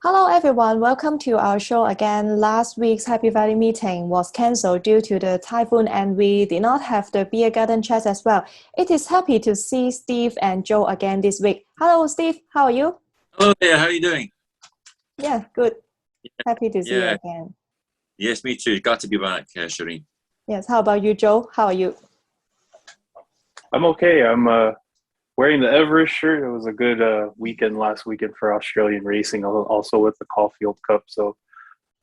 Hello everyone, welcome to our show again. Last week's Happy Valley meeting was cancelled due to the typhoon and we did not have the beer garden chat as well. It is happy to see Steve and Joe again this week. Hello Steve, how are you? Hello there, how are you doing? Yeah, good. Happy to see you again. Yes, me too. Glad to be back, Shireen. Yes, how about you, Joe? How are you? I'm okay. I'm wearing the Everest shirt. It was a good weekend last weekend for Australian racing, also with the Caulfield Cup. So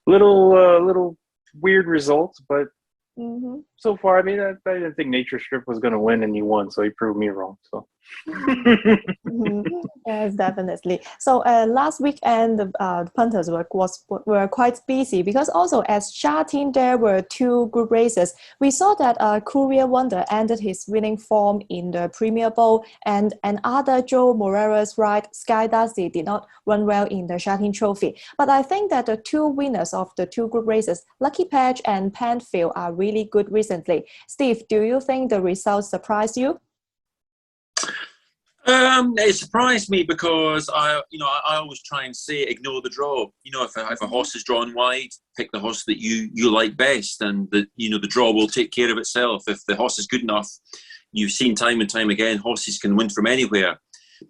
little weird results, but so far, I mean, I didn't think Nature Strip was going to win, and he won, so he proved me wrong. So. Yes, definitely. So last weekend, the punters were quite busy because also as Sha team, there were two group races. We saw that Courier Wonder ended his winning form in the Premier Bowl, and another Joe Morera's ride, Sky Darcy, did not run well in the Sha Team Trophy. But I think that the two winners of the two group races, Lucky Patch and Penfield, are really good recently. Steve, do you think the results surprised you? It surprised me because I always try and say ignore the draw. You know, if a horse is drawn wide, pick the horse that you like best, and the draw will take care of itself. If the horse is good enough, you've seen time and time again, horses can win from anywhere.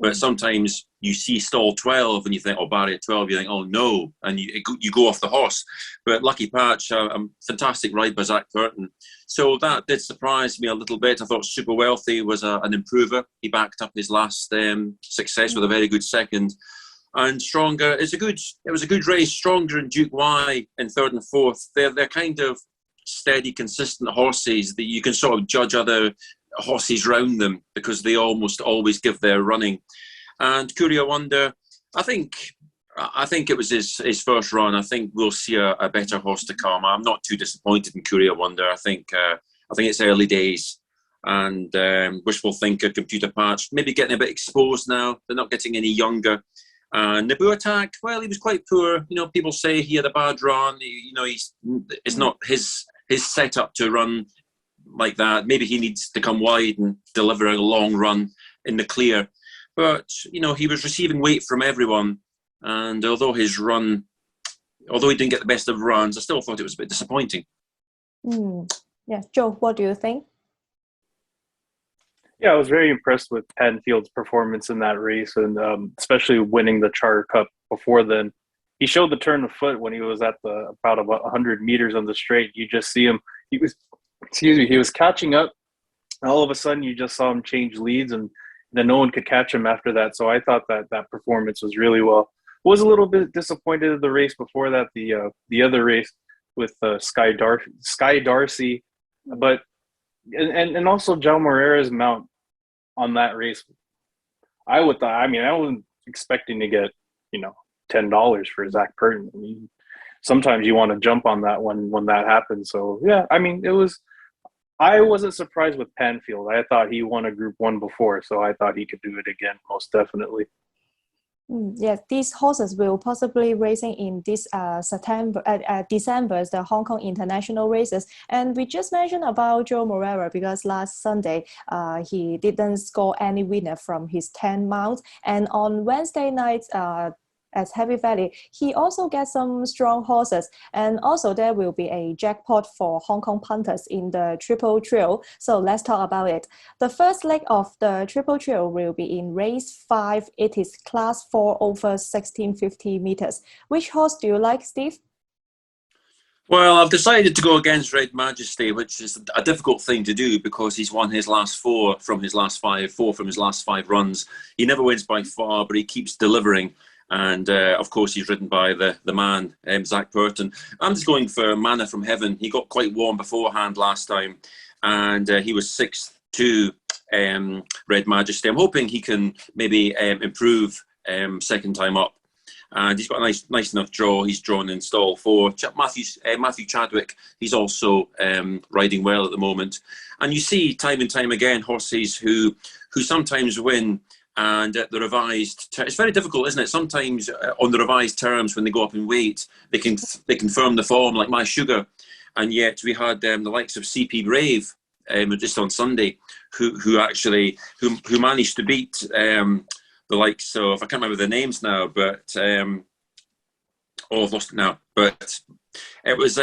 But sometimes you see stall 12 and you think, oh, barrier 12, you think, oh no, and you go off the horse. But Lucky Patch, a fantastic ride by Zach Burton. So that did surprise me a little bit. I thought Super Wealthy was an improver. He backed up his last success with a very good second. And Stronger, it was a good race. Stronger and Duke Y in third and fourth. They're kind of steady, consistent horses that you can sort of judge other horses round them because they almost always give their running. And Courier Wonder, I think it was his first run. I think we'll see a better horse to come. I'm not too disappointed in Courier Wonder. I think it's early days, and wishful thinker, computer patch, maybe getting a bit exposed now. They're not getting any younger. Naboo Attack, well, he was quite poor. You know, people say he had a bad run. It's not his setup to run like that. Maybe he needs to come wide and deliver a long run in the clear. But, he was receiving weight from everyone. And although he didn't get the best of runs, I still thought it was a bit disappointing. Yeah, Joe, what do you think? Yeah, I was very impressed with Penfield's performance in that race, and especially winning the Charter Cup before then. He showed the turn of foot when he was at about 100 meters on the straight. You just see him. He was catching up. All of a sudden, you just saw him change leads, and then no one could catch him after that. So I thought that performance was really well. Was a little bit disappointed in the race before that, the other race with Sky Darcy, but and also Joe Morera's mount on that race. I wasn't expecting to get $10 for Zach Burton. I mean, sometimes you want to jump on that when that happens. So yeah, I mean, I wasn't surprised with Penfield. I thought he won a Group 1 before, so I thought he could do it again, most definitely. Yes, these horses will possibly racing in this December, the Hong Kong international races. And we just mentioned about Joe Morera because last Sunday he didn't score any winner from his 10 mounts. And on Wednesday night, at Happy Valley, he also gets some strong horses, and also there will be a jackpot for Hong Kong punters in the Triple Trail. So let's talk about it. The first leg of the Triple Trail will be in race 5. It is class 4 over 1650 meters. Which horse do you like, Steve? Well, I've decided to go against Red Majesty, which is a difficult thing to do because he's won his last four from his last five runs. He never wins by far, but he keeps delivering. And of course, he's ridden by the man, Zach Burton. I'm just going for Manna from Heaven. He got quite warm beforehand last time, and he was 6th to Red Majesty. I'm hoping he can maybe improve second time up. And he's got a nice enough draw. He's drawn in stall 4. Matthew Chadwick, he's also riding well at the moment. And you see time and time again horses who sometimes win. And the revised, it's very difficult, isn't it? Sometimes on the revised terms, when they go up in weight, they confirm the form, like My Sugar. And yet we had the likes of CP Brave just on Sunday, who managed to beat the likes of, I can't remember the names now, but Oh, I've lost it now. But it was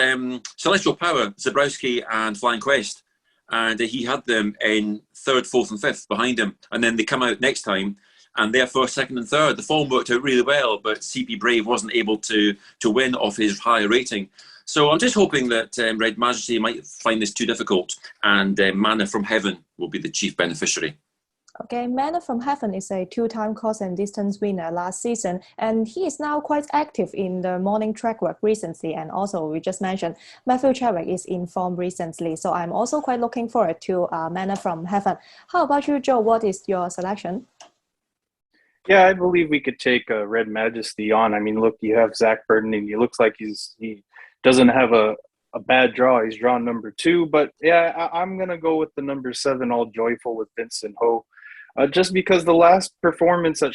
Celestial Power, Zabrowski and Flying Quest. And he had them in third, fourth and fifth behind him. And then they come out next time and they're first, second and third. The form worked out really well, but CP Brave wasn't able to win off his higher rating. So I'm just hoping that Red Majesty might find this too difficult, and Mana from Heaven will be the chief beneficiary. Okay, Mana from Heaven is a two-time course and distance winner last season, and he is now quite active in the morning track work recently. And also, we just mentioned Matthew Chadwick is in form recently, so I'm also quite looking forward to Mana from Heaven. How about you, Joe? What is your selection? Yeah, I believe we could take Red Majesty on. I mean, look, you have Zach Burton, and he looks like he doesn't have a bad draw. He's drawn number 2, but yeah, I'm gonna go with the number 7, All Joyful with Vincent Ho, just because the last performance at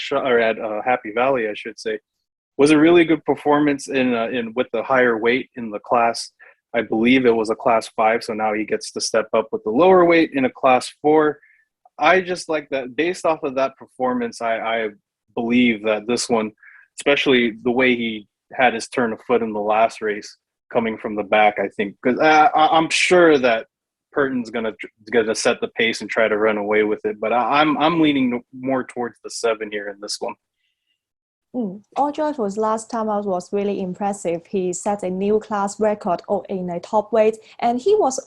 Happy Valley, I should say, was a really good performance in with the higher weight in the class. I believe it was a class 5, so now he gets to step up with the lower weight in a class 4. I just like that. Based off of that performance, I believe that this one, especially the way he had his turn of foot in the last race, coming from the back, I think, because I'm sure that Purton's gonna set the pace and try to run away with it. But I'm leaning more towards the 7 here in this one. All Joyful's last time out was really impressive. He set a new class record in a top weight, and he was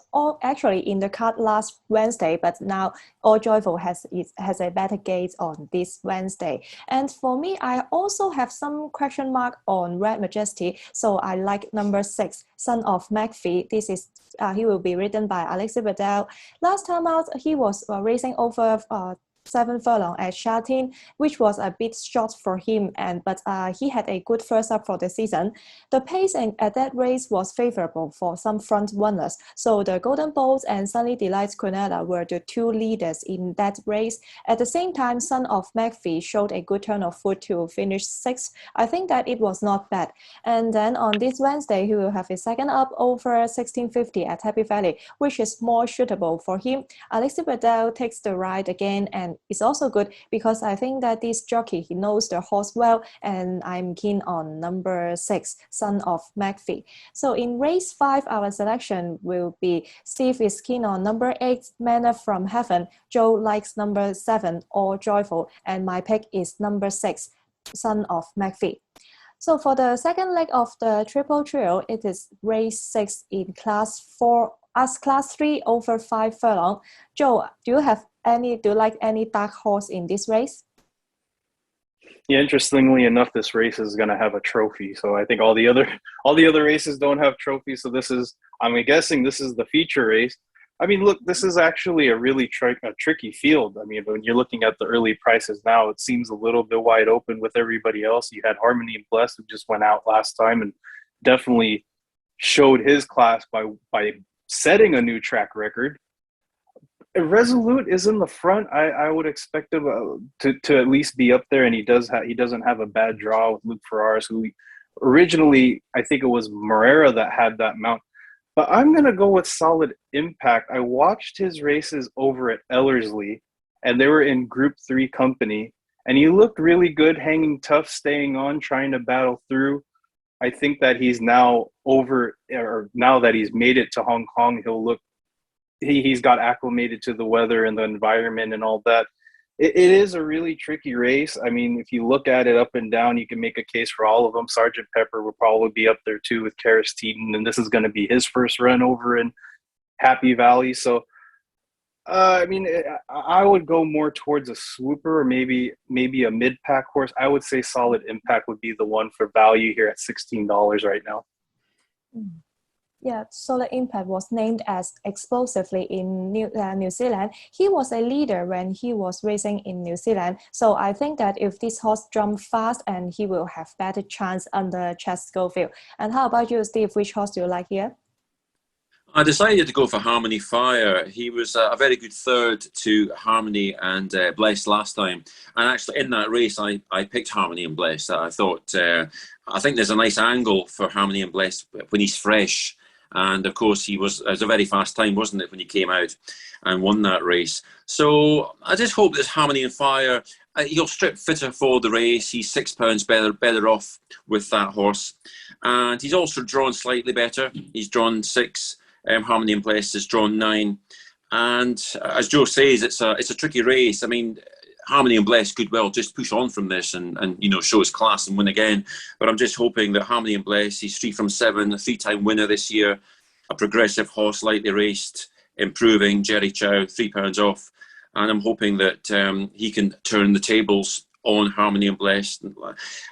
actually in the cut last Wednesday, but now All Joyful has a better gate on this Wednesday. And for me, I also have some question mark on Red Majesty, so I like number 6, Son of McPhee. This is he will be ridden by Alexis Bedell. Last time out, he was racing over 7 furlong at Shatin, which was a bit short for him, but he had a good first up for the season. The pace at that race was favorable for some front runners, so the Golden Bolts and Sunny Delights Quinella were the 2 leaders in that race. At the same time, Son of McPhee showed a good turn of foot to finish 6th. I think that it was not bad. And then on this Wednesday, he will have a second up over 1650 at Happy Valley, which is more suitable for him. Alexis Bedell takes the ride again, and it's also good because I think that this jockey, he knows the horse well, and I'm keen on number 6, Son of McPhee. So in race 5, our selection will be Steve is keen on number 8, Mana from Heaven. Joe likes number 7, All Joyful, and my pick is number 6, Son of McPhee. So for the second leg of the triple trio, it is race 6 in class 4 as class 3 over 5 furlong. Joe, do you like any dark horse in this race? Yeah, interestingly enough, this race is going to have a trophy. So I think all the other races don't have trophies. So I'm guessing this is the feature race. I mean, look, this is actually a really tricky field. I mean, when you're looking at the early prices now, it seems a little bit wide open with everybody else. You had Harmony and Bless, who just went out last time and definitely showed his class by setting a new track record. Resolute is in the front. I would expect him to at least be up there, and he doesn't have a bad draw with Luke Ferraris, who originally I think it was Morera that had that mount. But I'm gonna go with Solid Impact. I watched his races over at Ellerslie, and they were in Group 3 company, and he looked really good, hanging tough, staying on, trying to battle through. I think that he's now now that he's made it to Hong Kong, he's got acclimated to the weather and the environment and all that. It is a really tricky race. I mean, if you look at it up and down, you can make a case for all of them. Sergeant Pepper will probably be up there too with Karis Teeton, and this is going to be his first run over in Happy Valley. So, I mean, I would go more towards a swooper or maybe a mid-pack horse. I would say Solid Impact would be the one for value here at $16 right now. Yeah, Solid Impact was named as explosively in New Zealand. He was a leader when he was racing in New Zealand. So I think that if this horse jumps fast, and he will have better chance under Chad Schofield. And how about you, Steve? Which horse do you like here? I decided to go for Harmony Fire. He was a very good third to Harmony and Bless last time. And actually in that race, I picked Harmony and Bless. I thought, I think there's a nice angle for Harmony and Bless when he's fresh. And of course, it was a very fast time, wasn't it, when he came out and won that race? So I just hope that Harmony and Fire, he'll strip fitter for the race. He's £6 better off with that horse. And he's also drawn slightly better. He's drawn 6. Harmony and Bless has drawn 9. And as Joe says, it's a tricky race. I mean, Harmony and Bless could well just push on from this and show his class and win again. But I'm just hoping that Harmony and Bless, he's 3 from 7, a 3-time winner this year, a progressive horse, lightly raced, improving, Jerry Chow, £3 off. And I'm hoping that he can turn the tables on Harmony and Bless.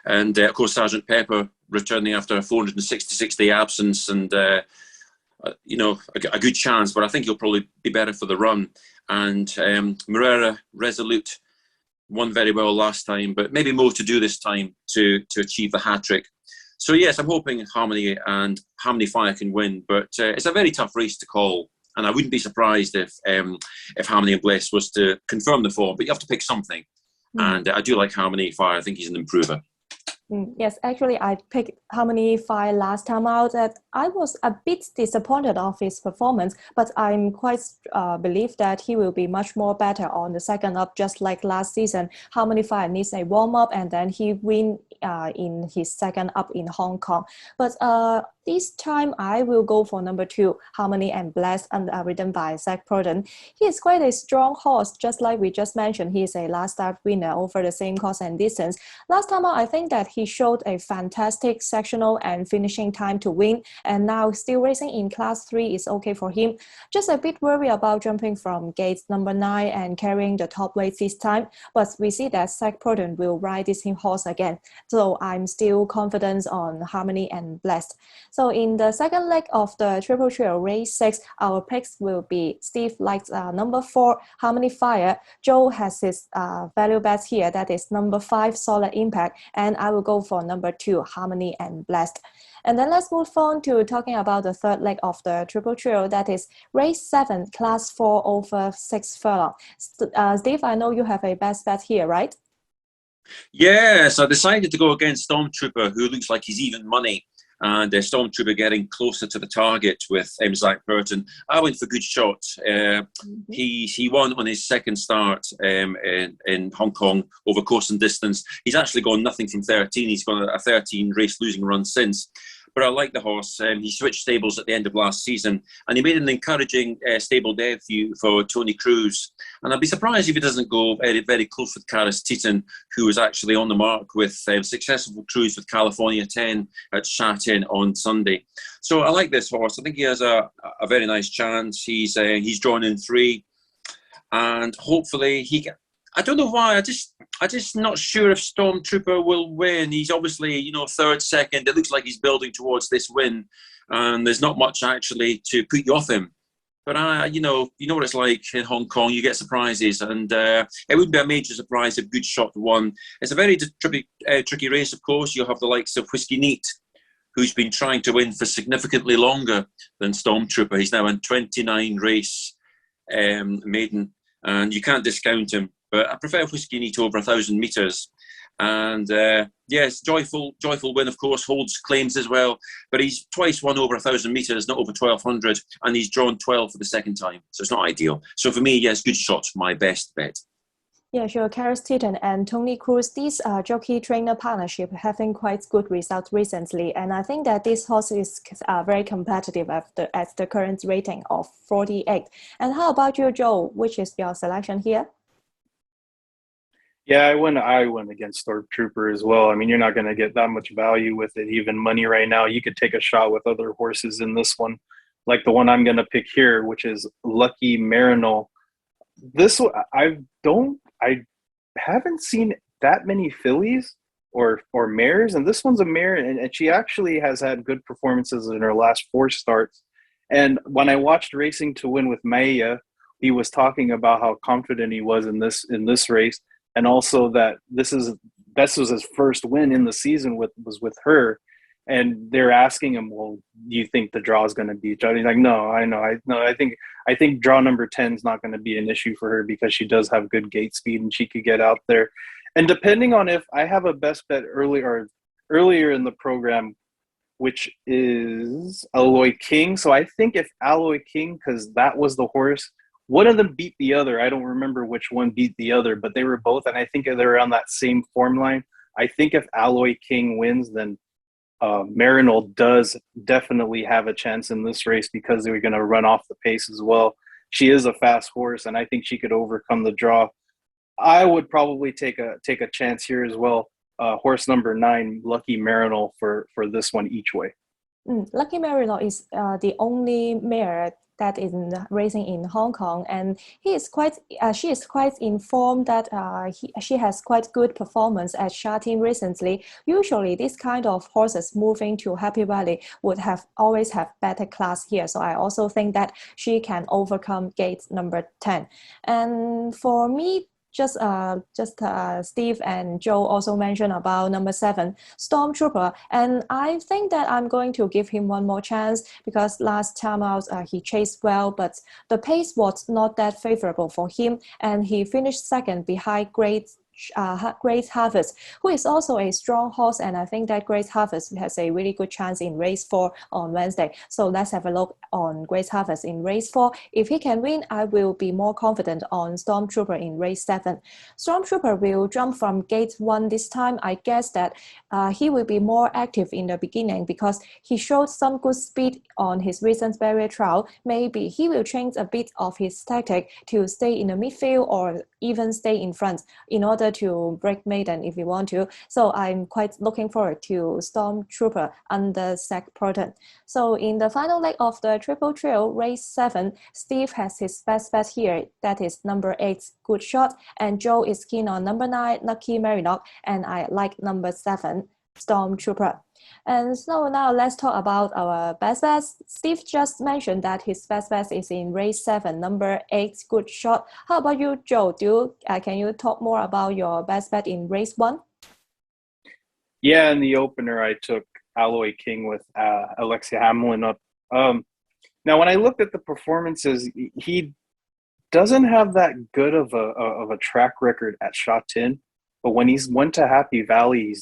And of course, Sergeant Pepper returning after a 466-day absence and, a good chance. But I think he'll probably be better for the run. And Morera, Resolute, won very well last time, but maybe more to do this time to achieve the hat-trick. So yes, I'm hoping Harmony and Harmony Fire can win, but it's a very tough race to call. And I wouldn't be surprised if Harmony and Bless was to confirm the form, but you have to pick something. And I do like Harmony Fire. I think he's an improver. Yes, actually, I picked Harmony Fire last time out. That I was a bit disappointed of his performance, but I'm quite believe that he will be much more better on the second up, just like last season. Harmony Fire needs a warm up, and then he win in his second up in Hong Kong. But this time, I will go for number 2, Harmony and Blessed, and ridden by Zach Proden. He is quite a strong horse, just like we just mentioned. He is a last start winner over the same course and distance. Last time out, I think that he showed a fantastic sectional and finishing time to win, and now still racing in Class 3 is okay for him. Just a bit worried about jumping from gates number 9 and carrying the top weight this time, but we see that Zach Proden will ride this horse again. So I'm still confident on Harmony and Blessed. So in the second leg of the Triple Trail Race 6, our picks will be Steve likes number 4, Harmony Fire. Joe has his value bets here, that is number 5, Solid Impact, and I will go for number 2, Harmony and Blessed. And then let's move on to talking about the third leg of the Triple Trail, that is Race 7, Class 4 over 6 furlong. Steve, I know you have a best bet here, right? Yes, I decided to go against Stormtrooper, who looks like he's even money. And Stormtrooper getting closer to the target with Zach Burton. I went for Good Shot. He won on his second start in Hong Kong over course and distance. He's actually gone nothing from 13. He's gone a 13 race losing run since. But I like the horse. He switched stables at the end of last season, and he made an encouraging stable debut for Tony Cruz. And I'd be surprised if he doesn't go very, very close with Karis Teton, who was actually on the mark with successful cruise with California 10 at Shatin on Sunday. So I like this horse. I think he has a very nice chance. He's drawn in 3, and hopefully he can. I don't know why. I just not sure if Stormtrooper will win. He's obviously, third, second. It looks like he's building towards this win, and there's not much actually to put you off him. But you know what it's like in Hong Kong. You get surprises, and it wouldn't be a major surprise if Good Shot won. It's a very tricky race, of course. You'll have the likes of Whiskey Neat, who's been trying to win for significantly longer than Stormtrooper. He's now in 29 race maiden, and you can't discount him. But I prefer Whiskey Neat over 1,000 metres. And yes, Joyful Win, of course, holds claims as well. But he's twice won over 1,000 metres, not over 1,200. And he's drawn 12 for the second time. So it's not ideal. So for me, yes, Good Shot's my best bet. Yeah, sure. Karis Teton and Tony Cruz, this jockey-trainer partnership having quite good results recently. And I think that this horse is very competitive at the current rating of 48. And how about you, Joe? Which is your selection here? Yeah, I went against Stormtrooper as well. I mean, you're not going to get that much value with it, even money right now. You could take a shot with other horses in this one, like the one I'm going to pick here, which is Lucky Marinol. This one, I haven't seen that many fillies or mares, and this one's a mare, and she actually has had good performances in her last 4 starts. And when I watched Racing to Win with Maya, he was talking about how confident he was in this race. And also that this was his first win in the season was with her, and they're asking him, well, do you think the draw is going to be? And he's like, no, I know. I think draw number 10 is not going to be an issue for her because she does have good gate speed and she could get out there. And depending on if I have a best bet earlier in the program, which is Alloy King. So I think if Alloy King, because that was the horse, one of them beat the other. I don't remember which one beat the other, but they were both, and I think they're on that same form line. I think if Alloy King wins, then Marinol does definitely have a chance in this race because they're going to run off the pace as well. She is a fast horse, and I think she could overcome the draw. I would probably take a chance here as well. Horse number 9, Lucky Marinol, for this one each way. Lucky Marinol is the only mare that is racing in Hong Kong, and she is quite informed that she has quite good performance at Sha Tin recently. Usually, this kind of horses moving to Happy Valley would always have better class here. So I also think that she can overcome gate number 10. And for me, just Steve and Joe also mentioned about number 7, Stormtrooper, and I think that I'm going to give him one more chance because last time out he chased well, but the pace was not that favorable for him, and he finished second behind Great Harvest, who is also a strong horse, and I think that Great Harvest has a really good chance in race 4 on Wednesday. So let's have a look on Great Harvest in race 4. If he can win, I will be more confident on Stormtrooper in race 7. Stormtrooper will jump from gate 1 this time. I guess that he will be more active in the beginning because he showed some good speed on his recent barrier trial. Maybe he will change a bit of his tactic to stay in the midfield or even stay in front in order to break maiden if you want to. So I'm quite looking forward to Stormtrooper under Zach Proton. So in the final leg of the Triple Trail, race 7, Steve has his best bet here. That is number 8, Good Shot. And Joe is keen on number 9, Lucky Marinol. And I like number 7, Stormtrooper. And so now let's talk about our best bets. Steve just mentioned that his best bet is in race 7, number 8, Good Shot. How about you, Joe? Can you talk more about your best bet in race 1? Yeah, in the opener, I took Alloy King with Alexia Hamlin up. Now, when I looked at the performances, he doesn't have that good of a track record at Sha Tin, but when he's went to Happy Valley,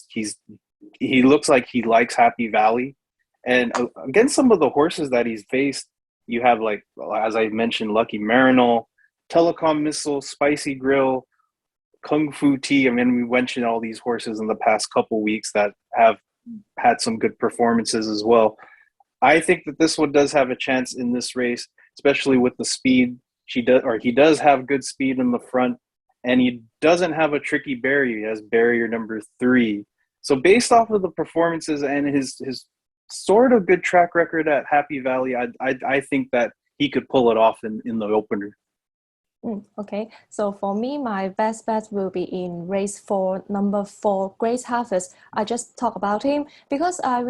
he looks like he likes Happy Valley. And against some of the horses that he's faced, you have, like, as I mentioned, Lucky Marinol, Telecom Missile, Spicy Grill, Kung Fu Tea. I mean, we mentioned all these horses in the past couple weeks that have had some good performances as well. I think that this one does have a chance in this race, especially with the speed. He does have good speed in the front, and he doesn't have a tricky barrier. He has barrier number 3. So based off of the performances and his sort of good track record at Happy Valley, I think that he could pull it off in the opener. Okay, so for me, my best bet will be in race 4, number 4, Great Harvest. I just talk about him because I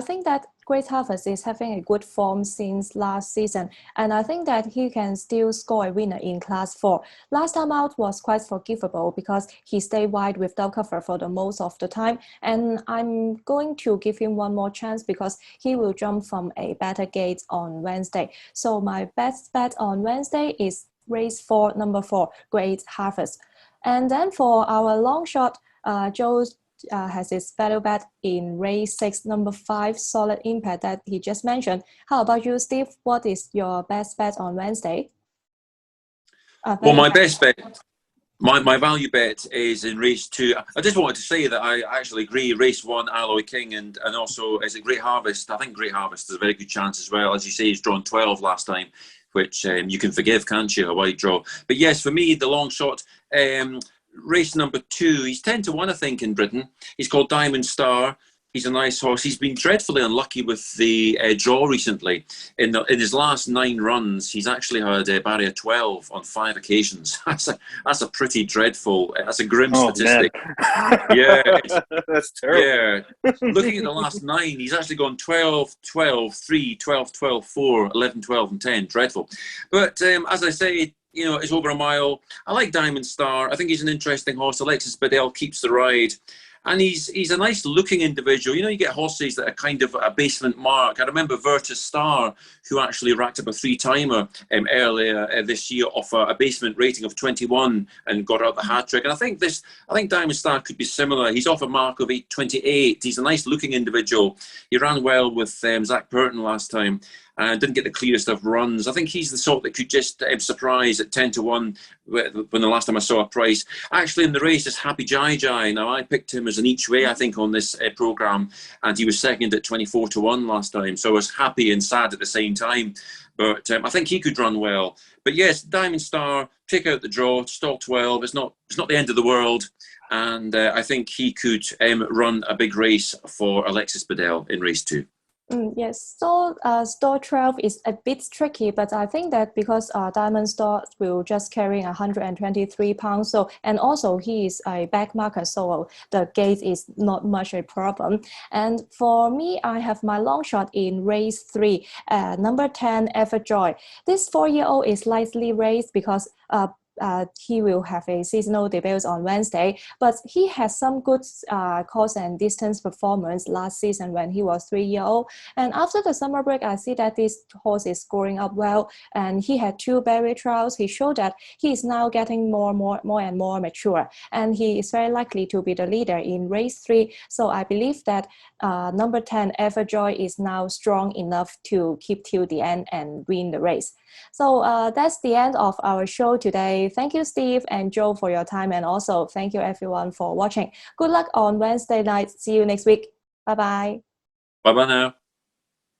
think that Great Harvest is having a good form since last season, and I think that he can still score a winner in Class 4. Last time out was quite forgivable because he stayed wide without cover for the most of the time, and I'm going to give him one more chance because he will jump from a better gate on Wednesday. So my best bet on Wednesday is race 4, number 4, Great Harvest. And then for our long shot, Joe has his value bet in race 6, number 5, Solid Impact that he just mentioned. How about you, Steve? What is your best bet on Wednesday? Well, my best bet, my value bet is in race 2. I just wanted to say that I actually agree. Race 1, Alloy King, and also is it Great Harvest? I think Great Harvest is a very good chance as well. As you say, he's drawn 12 last time, which you can forgive, can't you, a wide draw. But yes, for me, the long shot, race number 2, he's 10 to 1, I think, in Britain. He's called Diamond Star. He's a nice horse. He's been dreadfully unlucky with the draw recently. In his last 9 runs, he's actually had barrier 12 on 5 occasions. That's a pretty dreadful, that's a grim statistic. Yeah. That's terrible. Yeah. Looking at the last 9, he's actually gone 12, 12, 3, 12, 12, 4, 11, 12, and 10. Dreadful. But as I say, it's over a mile. I like Diamond Star. I think he's an interesting horse. Alexis Bedell keeps the ride. And he's a nice looking individual. You know, you get horses that are kind of a basement mark. I remember Virtus Star, who actually racked up a 3-timer earlier this year off a basement rating of 21 and got out the hat trick. And I think Diamond Star could be similar. He's off a mark of 8:28. He's a nice looking individual. He ran well with Zach Burton last time and didn't get the clearest of runs. I think he's the sort that could just surprise at 10-1 when the last time I saw a price. Actually, in the race is Happy Jai Jai. Now, I picked him as an each way, I think, on this programme, and he was second at 24-1 last time. So I was happy and sad at the same time. But I think he could run well. But yes, Diamond Star, take out the draw, stock 12. It's not the end of the world. And I think he could run a big race for Alexis Bedell in race 2. Yes, so store 12 is a bit tricky, but I think that because Diamond Star will just carry 123 pounds, so and also he is a back marker, so the gate is not much a problem. And for me, I have my long shot in race 3, number 10, Everjoy. This 4-year-old is lightly raced because he will have a seasonal debut on Wednesday, but he has some good course and distance performance last season when he was 3-year-old. And after the summer break, I see that this horse is scoring up well, and he had 2 Berry trials. He showed that he is now getting more and more mature, and he is very likely to be the leader in race 3. So I believe that number 10, Everjoy, is now strong enough to keep till the end and win the race. So that's the end of our show today. Thank you, Steve and Joe, for your time, and also thank you everyone for watching. Good luck on Wednesday night. See you next week. Bye-bye. Bye-bye now.